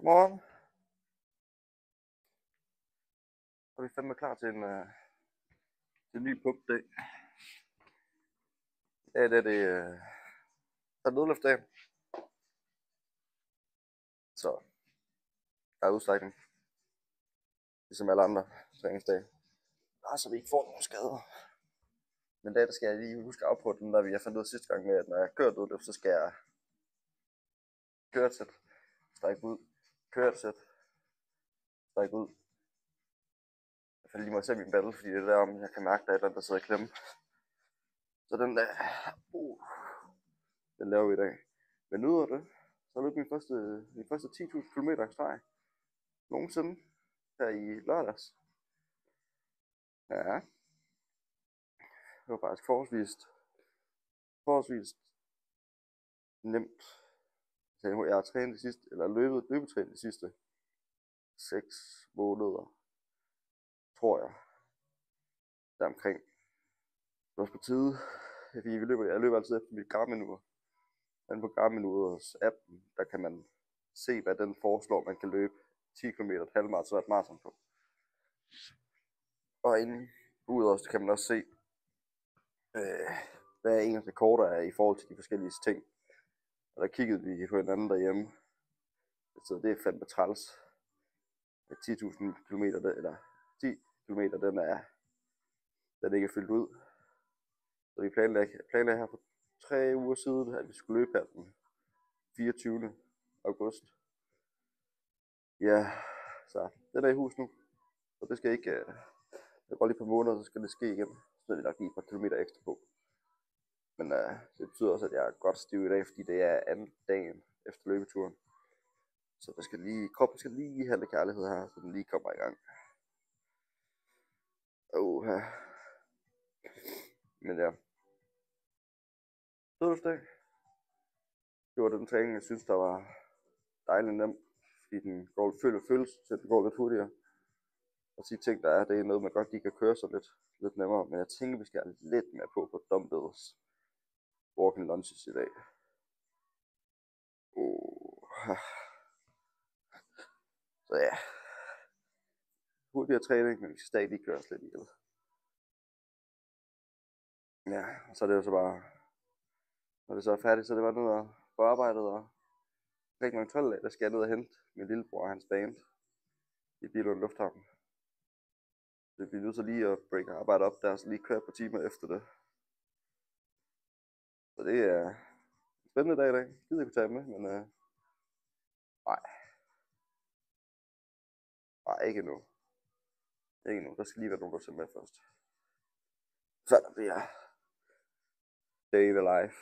Godmorgen. Så er vi fandme klar til en ny pumpdag. Ja, det er det. Der er nedløftdagen. Så der er udstrækning. Ligesom alle andre træningsdage. Bare så vi ikke får nogle skader. Men der skal jeg lige huske at på den, der vi har fundet ud sidste gang med, at når jeg kører dødløft, så skal jeg køre et sæt, strække ud, køre et sæt, strække ud. Jeg falder lige må se min balle, fordi det er der, om jeg kan mærke, at der er et eller andet, der sidder i klemme. Så den der, den laver vi i dag. Men ud af det, så løb min første 10.000 km i streg nogensinde her i lørdags. Ja, det var faktisk forholdsvis nemt. Så jeg har trænet de sidste, eller løbetrænet de sidste 6 måneder, tror jeg, der omkring. Det var også på tide, fordi jeg løber altid efter mit Garmin-ur. Men på Garmin-urets appen, der kan man se, hvad den foreslår, man kan løbe 10 km, et halvmaraton og et maraton på. Og inde udover så kan man også se, hvad ens rekorder er i forhold til de forskellige ting. Og der kiggede vi på hinanden derhjemme. Så det er fandme træls. 10.000 km, eller 10 km, den er ikke fyldt ud. Så vi planlagde her for 3 uger siden, at vi skulle løbe her den 24. august. Ja, så den er i hus nu. Så det skal ikke, det går lige på måneder, så skal det ske igen. Så er det nok lige et par kilometer ekstra på. Men det betyder også, at jeg er godt stiv i dag, fordi det er anden dagen efter løbeturen. Så kroppen skal lige have lidt kærlighed her, så den lige kommer i gang. Men ja. Dødsdag. Det var den træning, jeg synes, der var dejligt nem. Fordi den føles, så den går lidt hurtigere. Og de ting, der er, det er noget, man godt lige kan køre sig lidt nemmere. Men jeg tænker, vi skal have lidt mere på dumbbells. Walking lunges i dag. Så ja. Hurtigere træning, men vi skal stadig lige køre os lidt ihjel. Ja, og så er det jo så bare, når det så er færdigt, så er det bare ned på arbejdet, og kl. 12 der skal jeg ned og hente min lillebror og hans band i Billund Lufthavn. Det bliver nødt til lige at break arbejde op der, så lige køre på timer efter det. Så det er en spændende dag i dag. Gider ikke tage med, men nej, ikke endnu. Ikke endnu. Der skal lige være nogen, der tager med først. Så der bliver day in the life.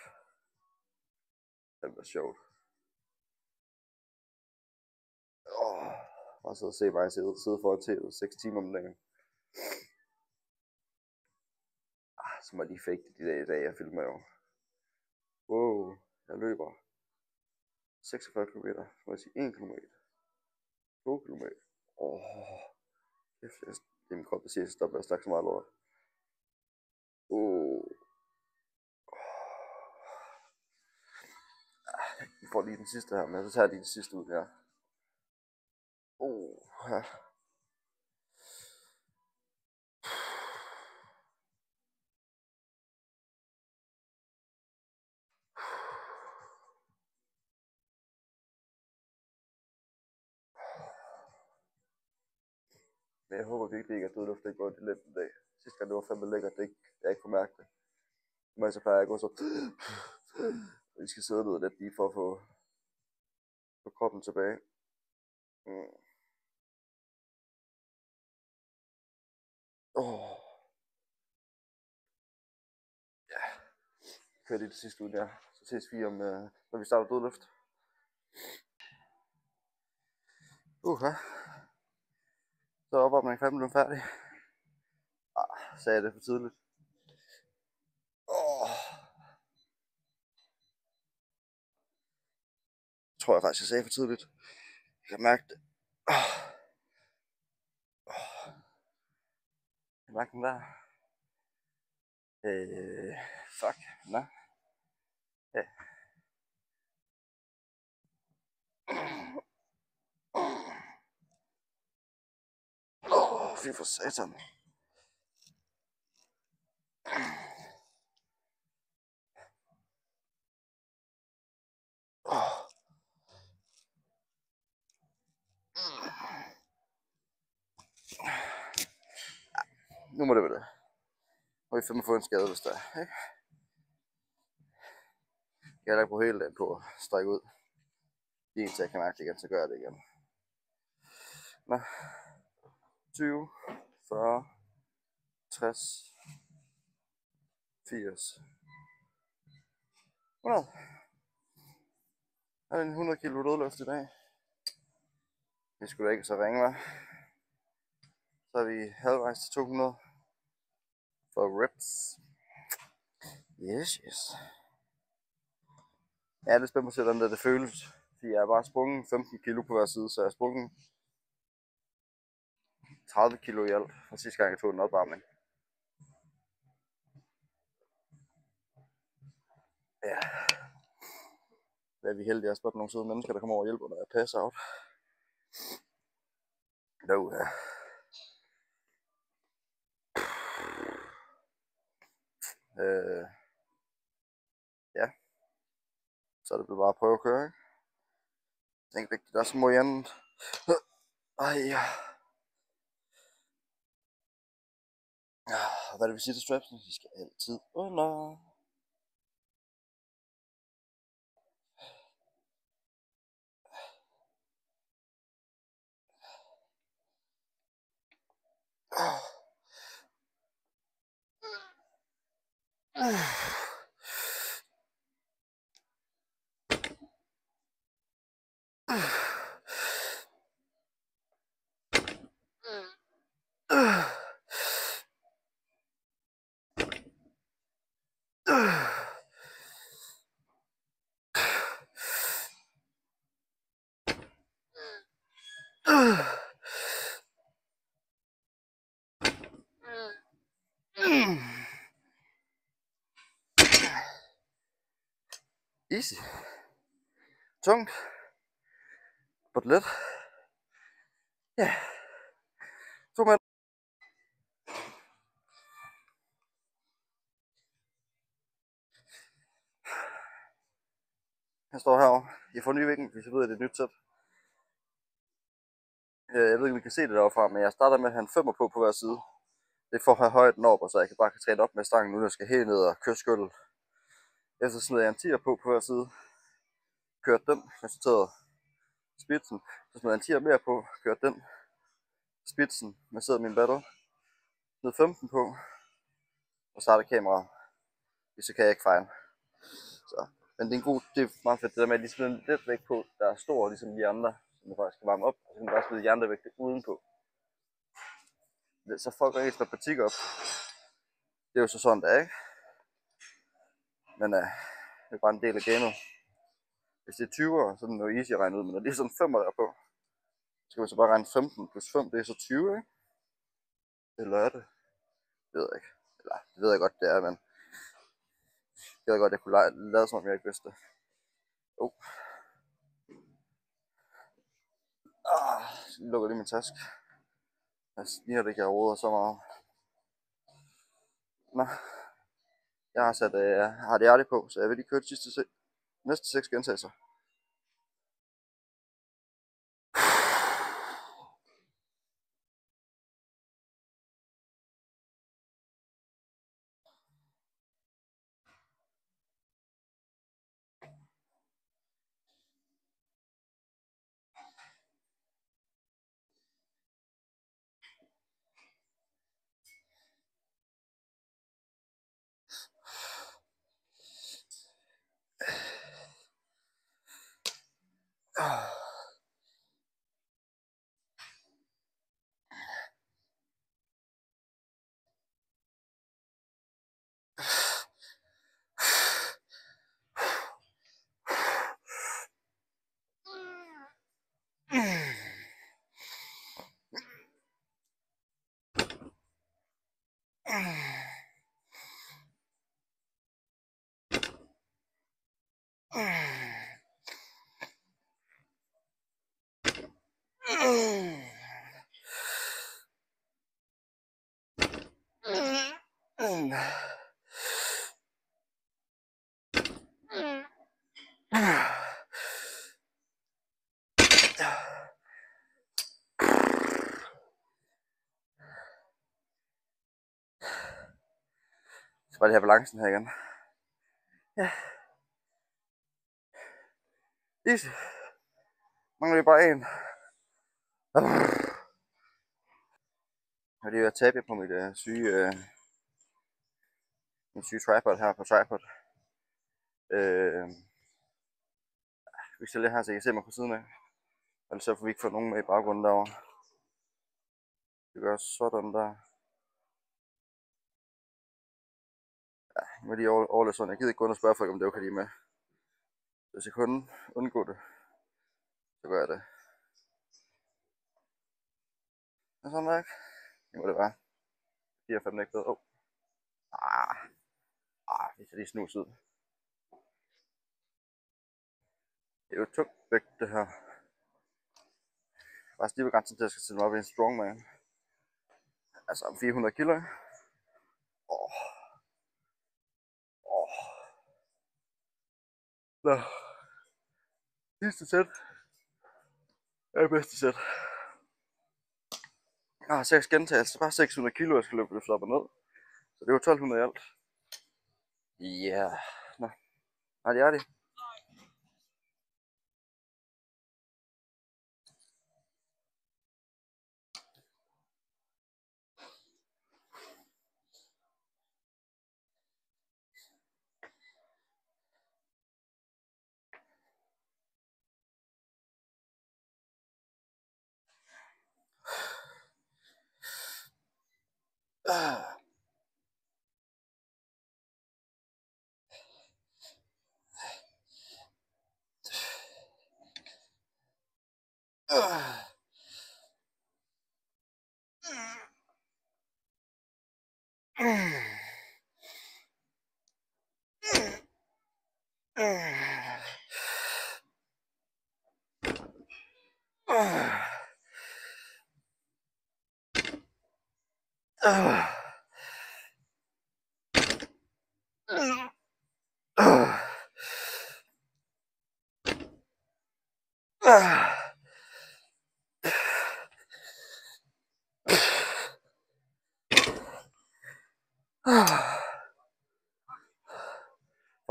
Det bliver sjovt. Og så se mig sidde foran tv'et 6 timer om dagen. Så må jeg lige fake de dage, jeg filmer jo. Wow, jeg løber 46 km, så må jeg sige 1 km, 2 km. Det er min krop, der siger, at jeg stopper at snakke så meget lort. Vi får lige den sidste her, men så tager jeg lige den sidste ud her. Ja. Men jeg håber virkelig ikke, at dødluft ikke går i let i dag. Sidste gang det var fandme lækkert, jeg ikke kunne mærke det. Men så plejer jeg at gå så. Vi skal sidde ned lidt lige for at få kroppen tilbage. Ja. Kører lige det sidste ud der. Så ses vi om, når vi starter dødløft. Så er opvarmningen fandme blevet færdig. Sagde jeg det for tidligt. Tror jeg faktisk, jeg sagde for tidligt. Jeg kan mærke det. Jeg kan mærke den der. Fuck. Nå. Ja. Fy for satan. Nu må det være det. Og vi fandme få en skade, hvis der er. Ikke? Jeg er da på hele dagen på at strække ud. Det eneste jeg kan mærke igen, så gør jeg det igen. Nå. 20, 40, 60, 80, 100. Jeg har en 100 kilo dødløft i dag. Det skulle da ikke så ringe, hva'? Så er vi halvvejs til 200 for reps. Yes, yes. Jeg er lidt spændt på at se, hvordan det føles. Fordi jeg har bare sprunget 15 kilo på hver side, så jeg har sprunget 30 kilo i alt fra sidste gang jeg tog en opvarmning. Ja. Det er vi heldige at spotte nogle søde mennesker, der kommer over og hjælper, når jeg passer out. No, ja. Ja. Så er det bare at prøve at køre, ikke? Jeg tænkte ikke, der er så meget andet. Ej, ja. Hvad er det, vi siger til strapsen? De skal altid under. Easy. Tungt. But let. Ja. Yeah. 2 meter. Jeg står herovre. Jeg får ny vinkel, hvis jeg ved, at det er et nyt sæt. Jeg ved ikke, om I kan se det derovre, men jeg starter med at have en 5'er på hver side. Det er for at have højden op, og så jeg kan bare træne op med stangen, uden at jeg skal helt ned og køre skyllet. Efter smider jeg en 10'er på hver side. Kørte den, koncentreret spidsen. Så smider jeg en 10'er mere på, kørte den spidsen, masseret min battle. Smid 15 på, og starter kameraet. Så kan jeg ikke fejle. Så. Men det er en god, det er meget fedt det der med at lige smide en lidt vægt på, der er stor ligesom de andre, som man faktisk skal varme op, og så kan man bare smide de andre vægte udenpå. Så folk ikke slår patik op. Det er jo så sådan, det er, ikke? Men det er bare en del af gamet. Hvis det er 20'er, så er det noget easy at regne ud, men når det er sådan 5'er der på, så kan man så bare regne 15 plus 5, det er så 20, ikke? Eller er det? Det ved jeg ikke. Eller, det ved jeg godt, det er, men jeg ved godt, jeg kunne lade som om jeg ikke vidste det. Jeg lukker lige min taske. Jeg ligner det ikke, jeg roder så meget. Nå. Jeg har sat Hardy Hardy på, så jeg vil lige køre de næste 6 gentagelser. ben. Så bare lige have balancen her igen. Ja. Easy. Mangler vi bare en. Og det er jo at tabe på mit min syge tripod her på tripod. Vi stiller det her, så I kan se mig på siden af. Ellers så får vi ikke fået nogen med i baggrunden derovre. Det gør sådan der. Ja, med de overlevet sådan. Jeg gider ikke gå ind og spørge folk, om det er okay lige med. Hvis jeg kun undgå det, så gør jeg det. Og sådan der, ikke? Det må det være. 4-5 ikke bedre. Det ser lige snus ud. Det er jo tungt vægt, det her. Bare stive grænsen til, at jeg skal sætte mig op i en strongman. Altså om 400 kilo. Nå. Sidste sæt. Det er bedste sæt. Jeg har 6 gentagelser, bare 600 kilo, jeg skal løfte op og ned. Så det var 1200 i alt. Ja. Nå. Nej, det er det.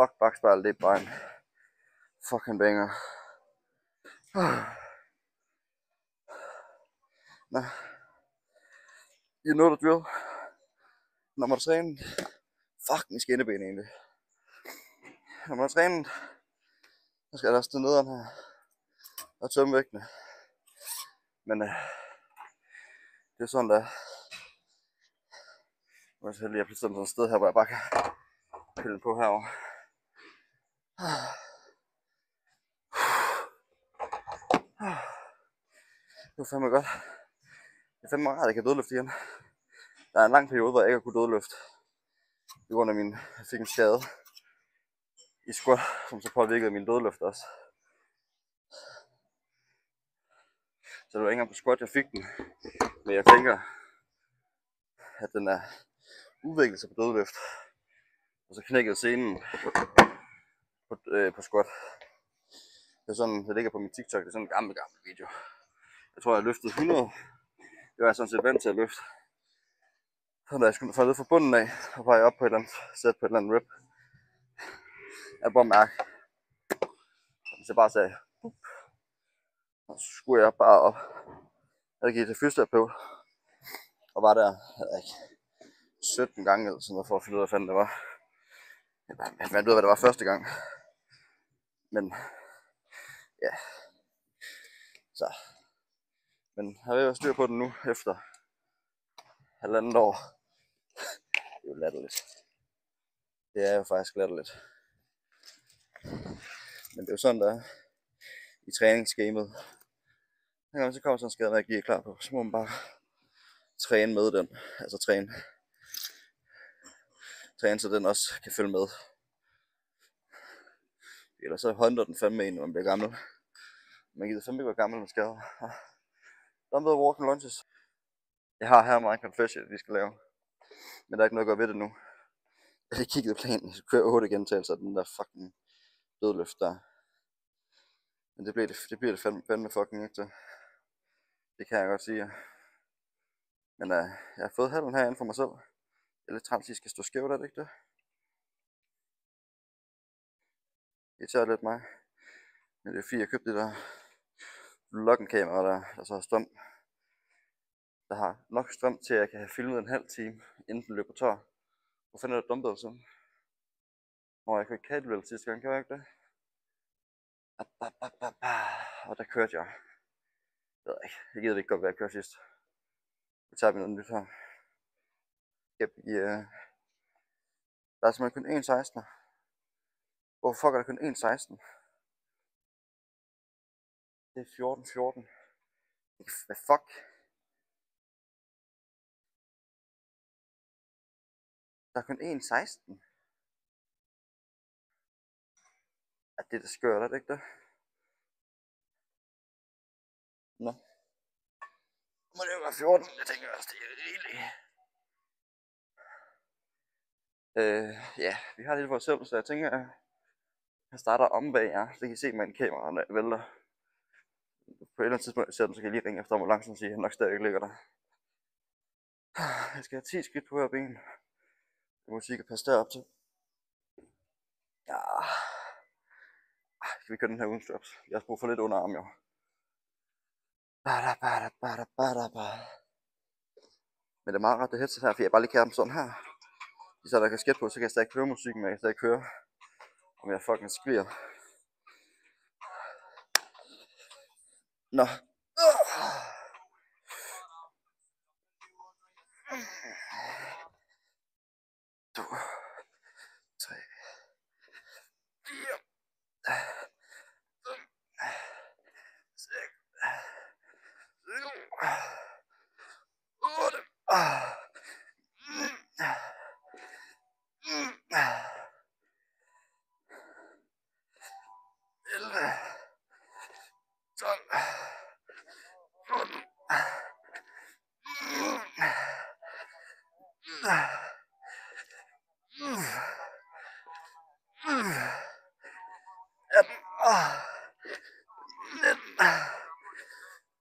Fuck bakspejl, det er bare en fucking banger. Nå. You know the drill. Når man træner, fuck min skinneben egentlig. Når man træner, så skal der stå nederen her og tømme vægtene. Men det er sådan der. Jeg er så heldig, at jeg bliver sådan et sted her, hvor jeg bare kan pille på herovre. Det var fandme godt. Det er fandme rart, at jeg kan dødløfte igen. Der er en lang periode, hvor jeg ikke har kunnet dødløfte. På grund af jeg fik en skade i squat, som så påvirkede min dødløft også. Så det var ikke engang på squat, jeg fik den. Men jeg tænker, at den er udviklet sig på dødløft. Og så knækkede scenen på squat. Det er sådan, det ligger på min TikTok. Det er sådan en gammel video. Jeg tror, jeg løftede 100. Det var jeg sådan set vant til at løfte. Så da jeg skulle falde fra bunden af, og var jeg op på et eller andet sæt på et eller andet rep. Jeg bare mærke. Hvis jeg bare sagde, og så skulle jeg bare op. Jeg gik til fysioterapeut. Og var der, 17 gange eller sådan noget, for at finde ud af, hvad fanden det var. Jeg fandt ud af, hvad det var første gang. Men, ja. Så. Men jeg har jo styr på den nu, efter 1,5 år. Det er jo latterligt. Det er jo faktisk latterligt. Men det er jo sådan, der i træningsgamet. Når så kommer sådan en skade, jeg er klar på, så må man bare træne med den. Altså træne så den også kan følge med. Ellers så håndter den fandme en, når man bliver gammel. Man gider fandme ikke være gammel med skader. Dumbbell walking lunges. Jeg har her meget confession, vi skal lave. Men der er ikke noget at gøre ved det nu. Jeg kiggede planen, jeg skulle køre 8 gentagelser af den der fucking dødløft der. Men det bliver det fandme fucking ikke til. Det kan jeg godt sige. Men jeg har fået halven herinde for mig selv. Det er lidt træls, I skal stå skævt, er det ikke det? Det tager lidt mig. Men det er fordi, jeg købte det der vloggen-kamera, der så har strøm. Der har nok strøm til, at jeg kan have filmet en halv time, inden den løber tør. Hvor fanden er det dumt altså? Jeg kunne ikke have det vel sidste gang, kan jeg ikke det? Og der kørte jeg. Jeg ved ikke, jeg gider ikke godt, hvad jeg kørte sidst. Så tager vi noget nyt her. Der er simpelthen kun 1.16. Hvorfor fuck er der kun 1.16? Det er 14. Hvad fuck? Der er kun 1.16. Er det der skørt, er det ikke det? Nå. Må det jo være 14? Jeg tænker også, det er rigeligt. Ja, vi har lidt for os selv, så jeg tænker, at jeg starter om bag jer, så kan I se med en kamera, når jeg vælter. På et eller andet tidspunkt, så kan jeg lige ringe efter ambulancen og sige, at han nok stadig ligger der. Jeg skal have 10 skridt på hver ben. Det må sikkert passe derop til. Ja. Skal vi køre den her uden straps? Jeg har brug for lidt underarm, jo. Men det er meget ret det headset her, for jeg bare lige kan dem sådan her. Hvis der er kasket på, så kan jeg stadig køre musikken, men jeg kan stadig køre. Om jeg fucking skriger. Nå. 2, 3, 4, 5, 6, 7, 8, 11, 12, 14,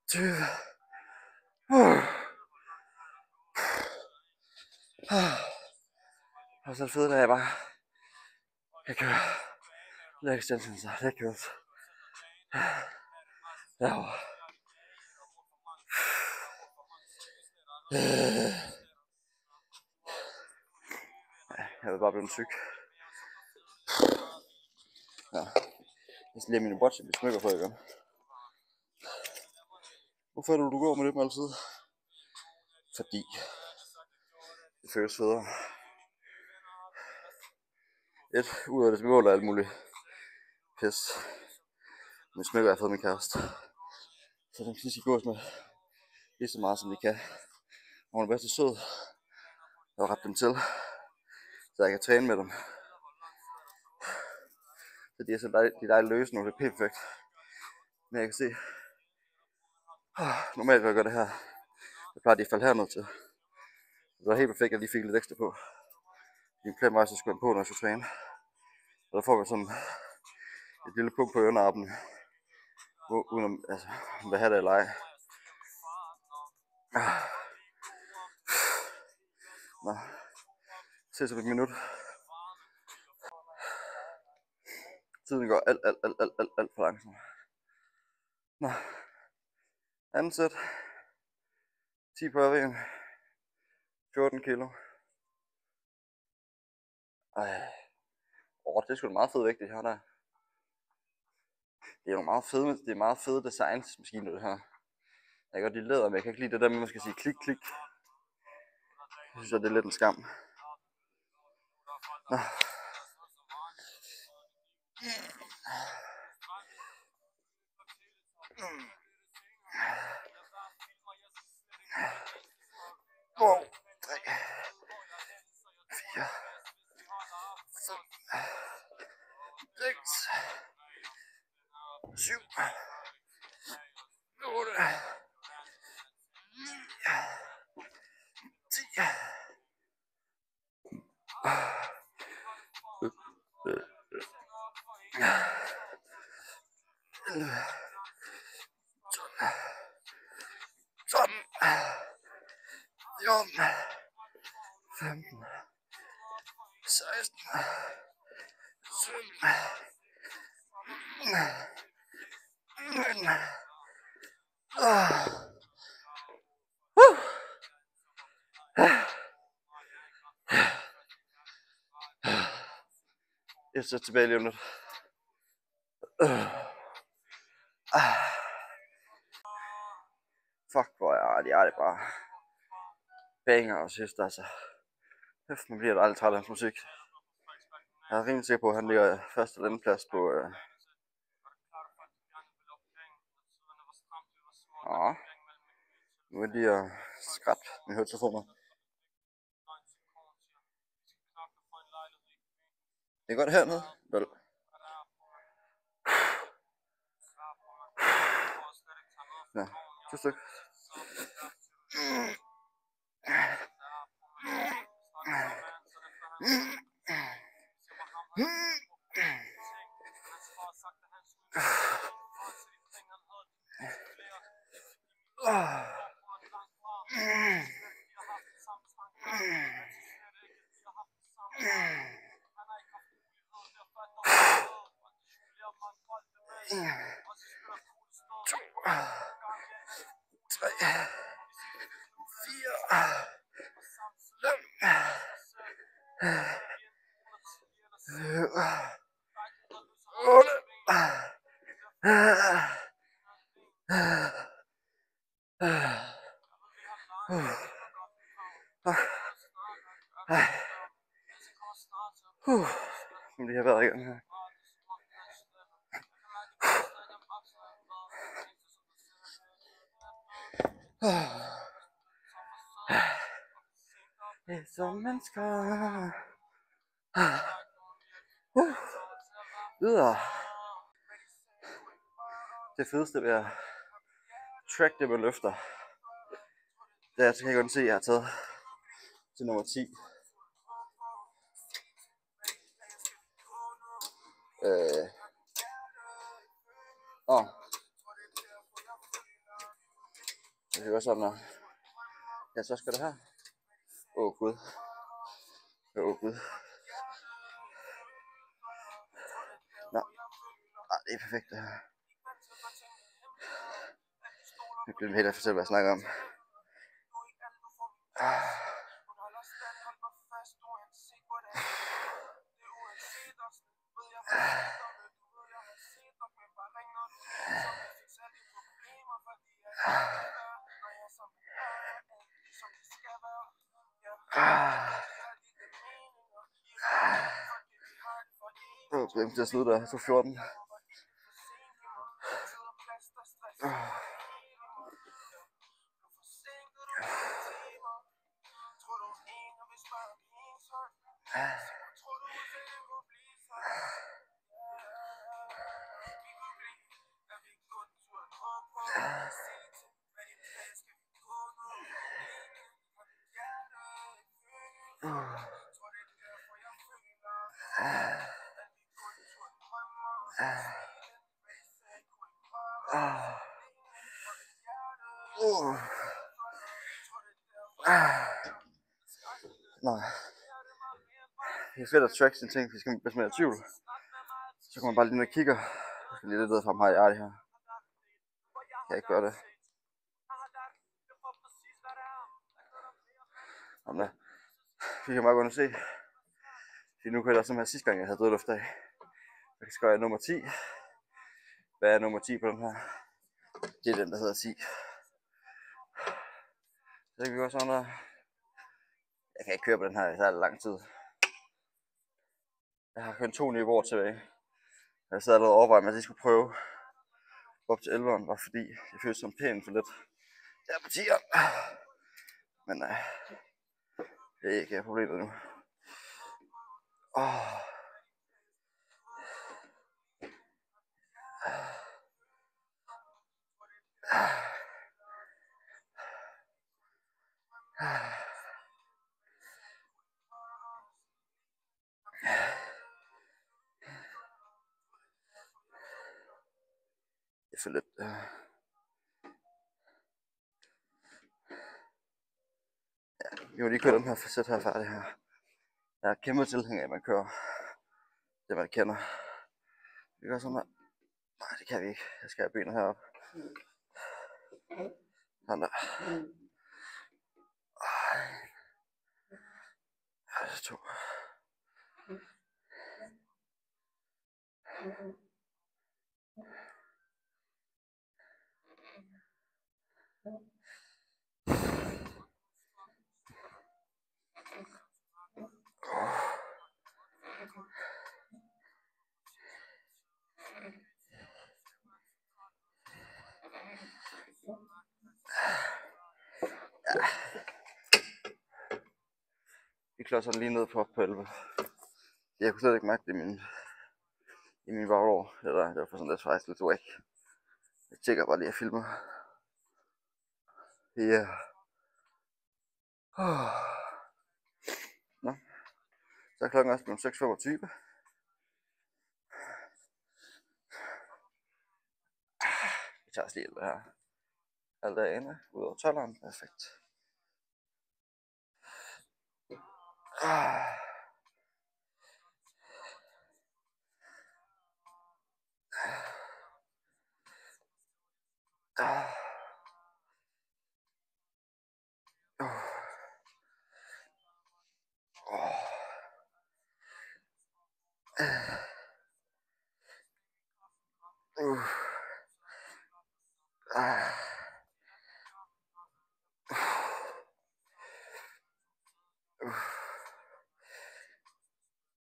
20. Og så er det fedt, at jeg bare kan køre leg extensions og leg curls derovre. Jeg vil bare blive syg. Ja. Jeg skal lige have mine watch, vi smykker for, ikke? Hvorfor er det, du går med dem altid? Fordi det føles federe. Ud af det mål og alt muligt pis. Men smykker jeg har fået min kæreste. Så dem skal gås med lige så meget som de kan. Og hun er bedst sød. Jeg har ret dem til, så jeg kan træne med dem. Så de er så dejligt løse nu, det er perfekt. Men jeg kan se, normalt når jeg gør det her, så plejer de at falde herned til. Det var helt perfekt, at jeg lige fik lidt ekstra på. Min plan var, at jeg skulle på, når jeg skulle træne. Og der får man sådan et lille punkt på underarmen, uden at hvad have det eller ej. Nå, ses om et minut. Tiden går alt for langsomt. Nå, anden sæt. 10 på RV'en. 14 kilo. Det er sgu da meget fed vægt, det her der. Det er jo meget fede designsmaskiner, det her. Jeg kan godt lide læder, men jeg kan ikke lide det der med, at man skal sige klik, klik. Jeg synes, at det er lidt en skam. Nå. Wow. 3, 4, 5, 6, 7, 8, 9, 10, 11, 12, 13, 14, 15, 16, 17, 18, 19. Jeg sætter tilbage lige om lidt. Fuck, hvor er det bare banger og sidst, altså. Hæft, man bliver da aldrig træt af hans musik. Jeg er rimelig sikker på, at han ligger første eller anden plads på... Nu er de at skrætte mine høretelefoner. Det er godt hernede, vel? Ja, 2 stykker. Som de har været igennem her. Det er som mennesker. Videre. Det fedeste ved at track det med løfter, det er, at jeg kan godt se, at jeg har taget til nummer 10. Det er jo sådan, at jeg så skal det her. Gud. Gud. Nå. Det er perfekt det her. Jeg glemte helt at fortælle, hvad jeg snakker om. Jeg glemte til at slutte der. 2:14. Nej. Det er fedt at track sine ting, hvis man er i tvivl. Så kan man bare lige ned og kigger. Jeg skal lige lidt ned fra mig i det her. Kan jeg ikke gøre det? Jamen da. Vi kan bare gå ind og se. Fordi nu kan jeg simpelthen sidste gang jeg havde dødluft af. Jeg skal gøre nummer 10. Hvad er nummer 10 på den her? Det er den, der hedder 10. Så kan vi gøre sådan der. Jeg kan ikke køre på den her i særlig lang tid. Jeg har kun 2 niveauer tilbage. Jeg sad allerede og overvejede, at jeg skulle prøve op til 11'eren, var fordi jeg følte som pænt for lidt. Der på 10'eren. Men det er ikke problemet nu. Det er for lidt. Ja, vi må lige køre den her facet her færdig her. Jeg er kæmpe tilhænger af, at man kører det, man kender. Vi gør sådan her. Nej, det kan vi ikke. Jeg skal have benet heroppe. Sådan der. Ja, det er 2. Vi klør sådan lige ned på 11. Jeg kunne slet ikke mærke det i min baglår. Det var for sådan lidt faktisk lidt væk. Jeg tjekker bare lige at filme. Ja. Nå. Så er klokken også blevet 6:25. Vi tager os lige det her. Alt er inde, ud over 12'eren. Perfekt.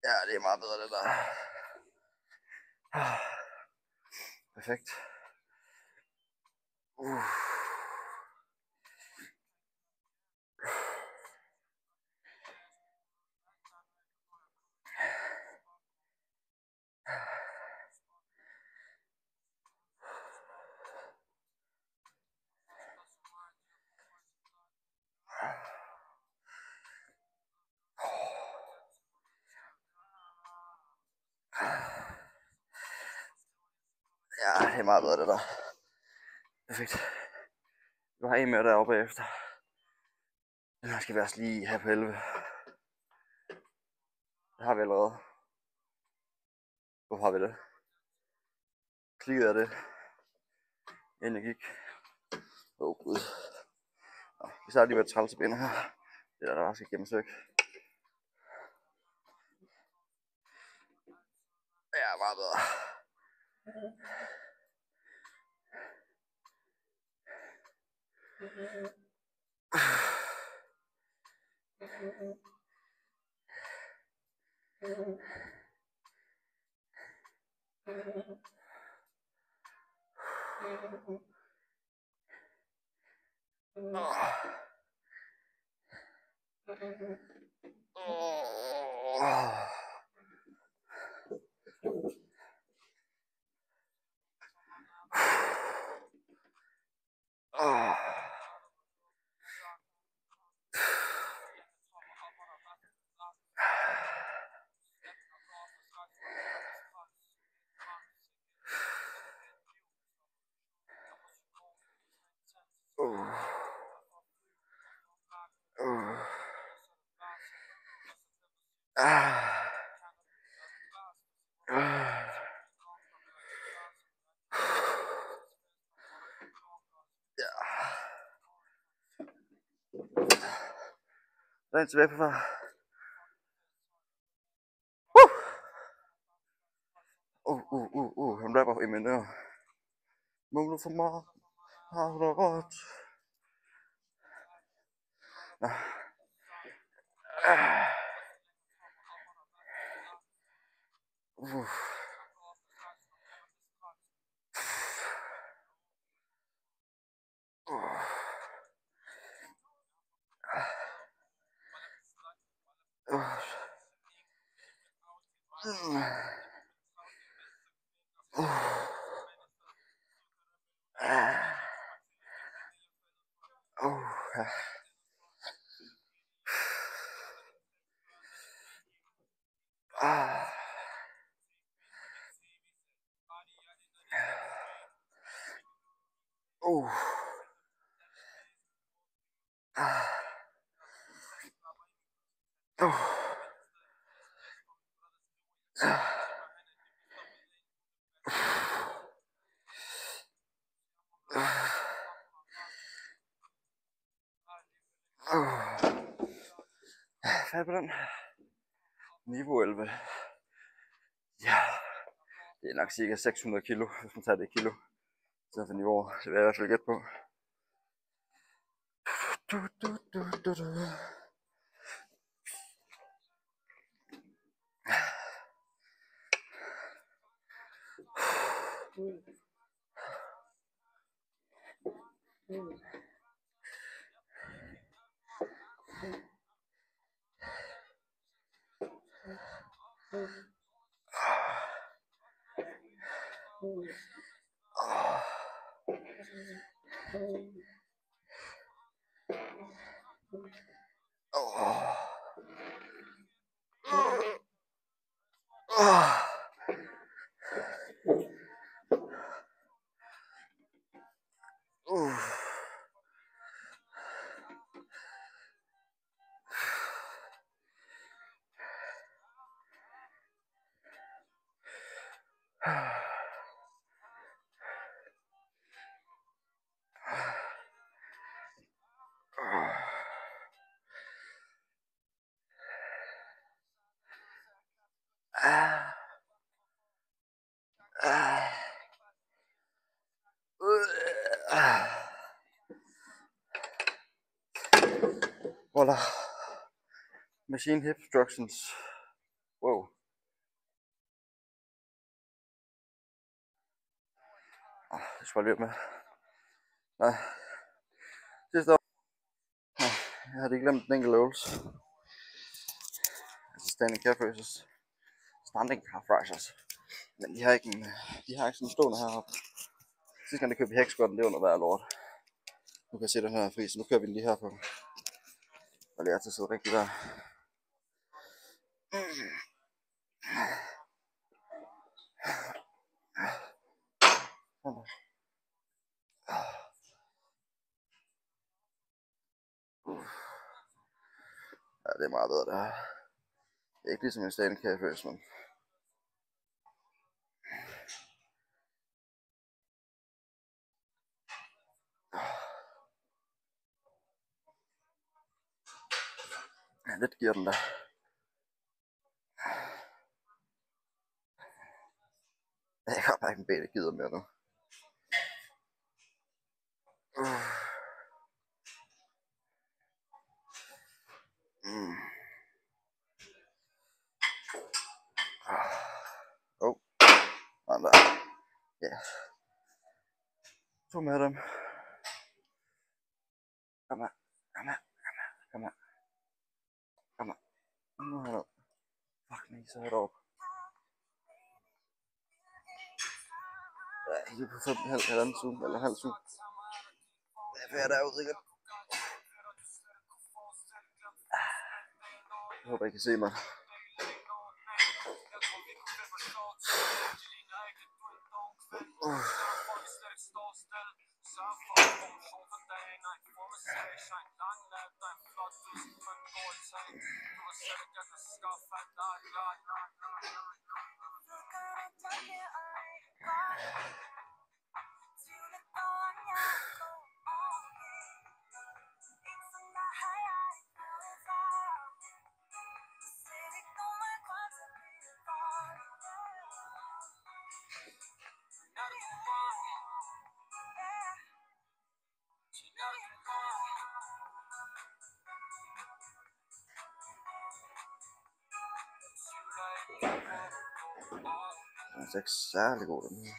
Ja, det er meget bedre det der. Perfekt. Ja, det er meget bedre det der. Perfekt. Du har en mere deroppe bagefter. Den her skal vi også lige have på 11. Det har vi allerede. Hvor har vi det? Klikkede af det, inden jeg gik. Gud. Nå, vi starter lige med et trælsebenet her. Det der bare skal gemmes væk. Ja, meget bedre. Der er en tilbage på far. Han rapper i min øre. Mumler for mig. Har du råd? Nå. Uh. Færdig på den. Niveau 11. Ja, det er nok cirka 600 kilo, hvis man tager det kilo. Så for niveauer, det vil jeg i hvert fald gætte på. Voilà. Machine hip instructions. Wow. Det skal jeg med. Nej. Sidste år. Jeg havde glemt den enkelte øvelse. Altså standing calf raises. Standing calf raises. Men de har ikke sådan en stående heroppe. Sidste gang jeg købte hack squatten, det var noget værd lort. Nu kan jeg se den her fri, så nu kører vi den lige her på. Og lærer til at sidde rigtig der. Ja, det er meget bedre det her. Det er ikke ligesom en standing calf raise, men ja, lidt giver den der. Jeg har bare ikke en ben, der gider mere nu. Sådan der. Ja. To med dem. Kom her. Kom her. Kom her. Kom her. Nu her. Fuck me, så er det op. Ja, lige på 5,5 halvanden zoom, eller halv zoom. Det er derude igen. Jeg håber, I kan se mig. Den er ikke særlig god, den her.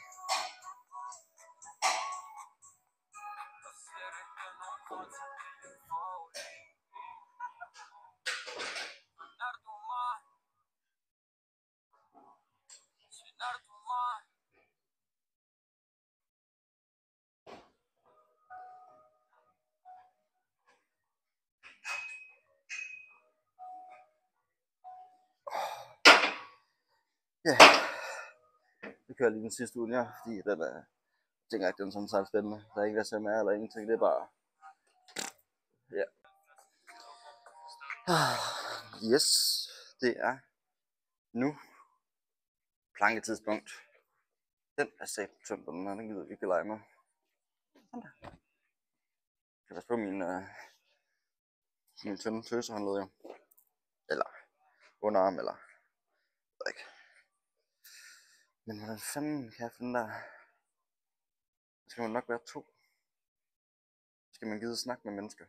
Ja, vi kører lige den sidste uge her, fordi den er tænker ikke, den er sådan særlig spændende. Der er ikke SMR eller ingenting, det er bare... Ja. Yes, det er nu planketidspunkt. Den er sat på tømt, den her, den gider vi ikke lege med. Jeg kan passe på min tynde tøsehåndled, jo. Eller underarm, eller jeg ved ikke. Men hvordan fanden kan jeg finde der? Så skal man nok være 2. Så skal man gide snakke med mennesker.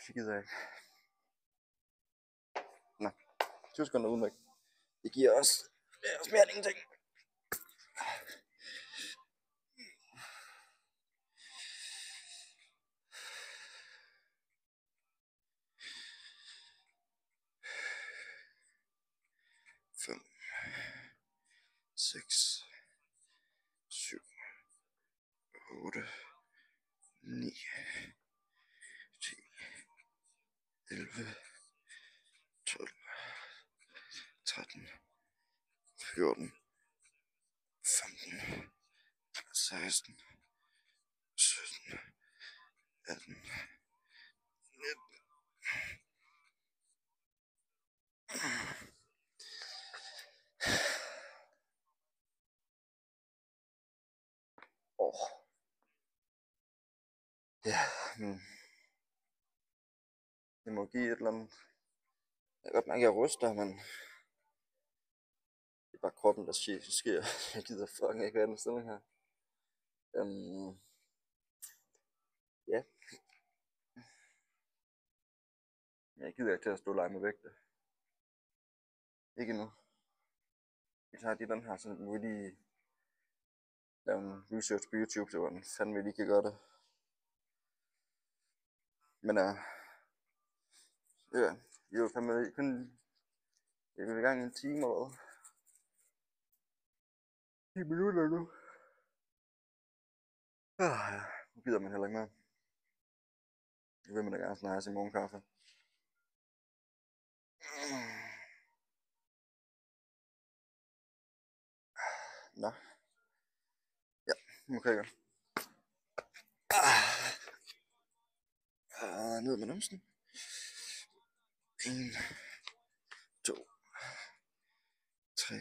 Det gider jeg ikke. Nå, 20 sekunder uden væk. Det giver også mere end ingenting. Fem, 6, 7, 8, 9, 10, 11, 12, 13, 14, 15, 16, 17, 18, 19. Ja, det må give et eller andet. Jeg kan godt mærke, at jeg ryster, men det er bare kroppen, der sker. Jeg gider fucking ikke være i den stilling her. Ja. Jeg gider ikke til at stå og lege med vægte. Ikke endnu. Vi tager lige den her, så må vi lige lave en research på YouTube, så hvordan fanden vi lige kan gøre det. Men ja, vi er jo fandme kun i gang i en time eller hvad. 10 minutter nu. Ja, nu gider man heller ikke mere. Jeg vil man da gerne snart have sin morgenkaffe. Nå. Ja, nu kan jeg gøre. Ned med numsen. 1, 2, 3,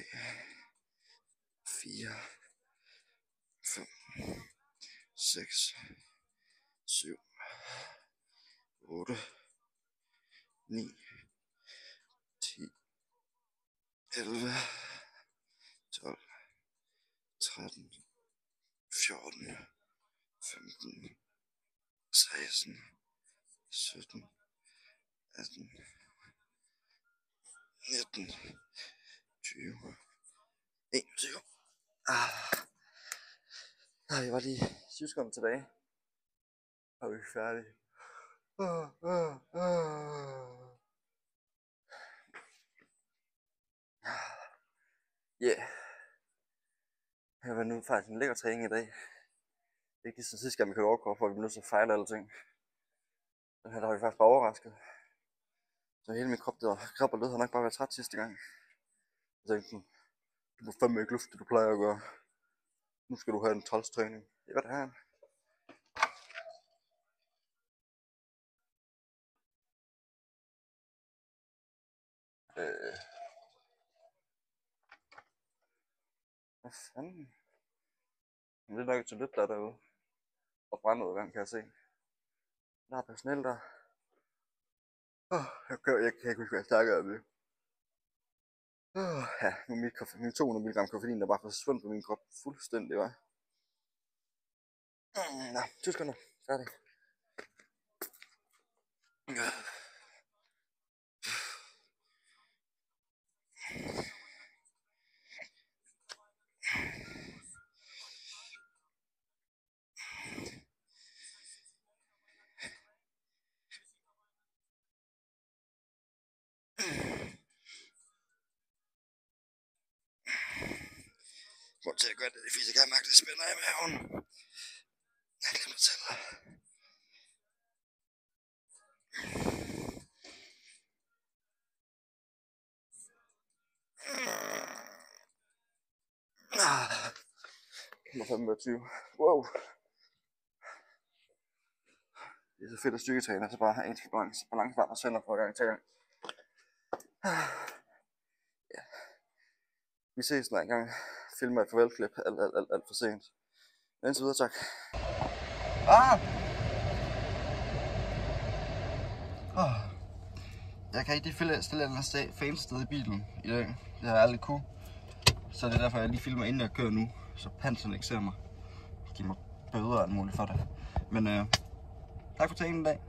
4, 5, 6, 7, 8, 9, 10, 11, 12, 13, 14, 15, 16, 17, 18, 19, 20, 21. Jeg var lige 7 sekunder tilbage. Og vi er færdige. Yeah. Det var nu faktisk en lækker træning i dag. Det er ikke ligesom sidste gang, vi kørte overkrop, for vi blev nødt til at fejle alle ting. Den her der var vi faktisk bare overrasket. Så hele min krop, krop og led har nok bare været træt sidste gang. Jeg tænkte sådan, du må fandme ikke lufte det, du plejer at gøre. Nu skal du have en trælstræning. Det er godt at have en. Hvad fanden? Men det er nok til lidt der derude. Og brandudgang kan jeg se. Der er personel der. Jeg kan ikke huske, hvad jeg snakker om det. Ja, nu er min 200 mg koffein, der bare forsvundet på min krop fuldstændig, var. Nå, 20 sekunder. Færdig. Prøv til at gøre det, fordi jeg kan mærke, det spænder i maven. Jeg glemmer til. må fandme være 20. Wow. Det er så fedt at styrketræne, så bare have en balancebart og sender fra gang til gang. Ja. Vi ses når en gang. Filmer et farvelklip alt for sent. Men indtil videre, tak. Jeg kan ikke stille en fansted i bilen i dag. Det har jeg aldrig kunne. Så det er derfor, jeg lige filmer inden jeg kører nu. Så panseren ikke ser mig. Giv mig bøder og alt muligt for det. Men tak for træningen i dag.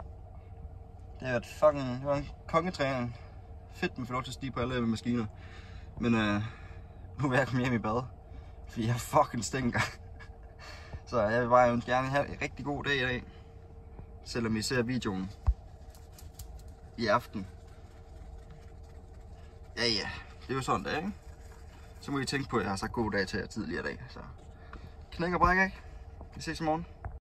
Det har været en kongetræning. Fedt, man får lov til at stige på alle maskiner. Men nu vil jeg komme hjem i bad. Fordi jeg fucking stinker. Så jeg vil bare gerne have en rigtig god dag i dag. Selvom I ser videoen i aften. Ja, det er jo sådan det, ikke? Så må I tænke på, at jeg har sagt god dag til jer tidligere i dag. Så knæk og bræk, ikke? Vi ses i morgen.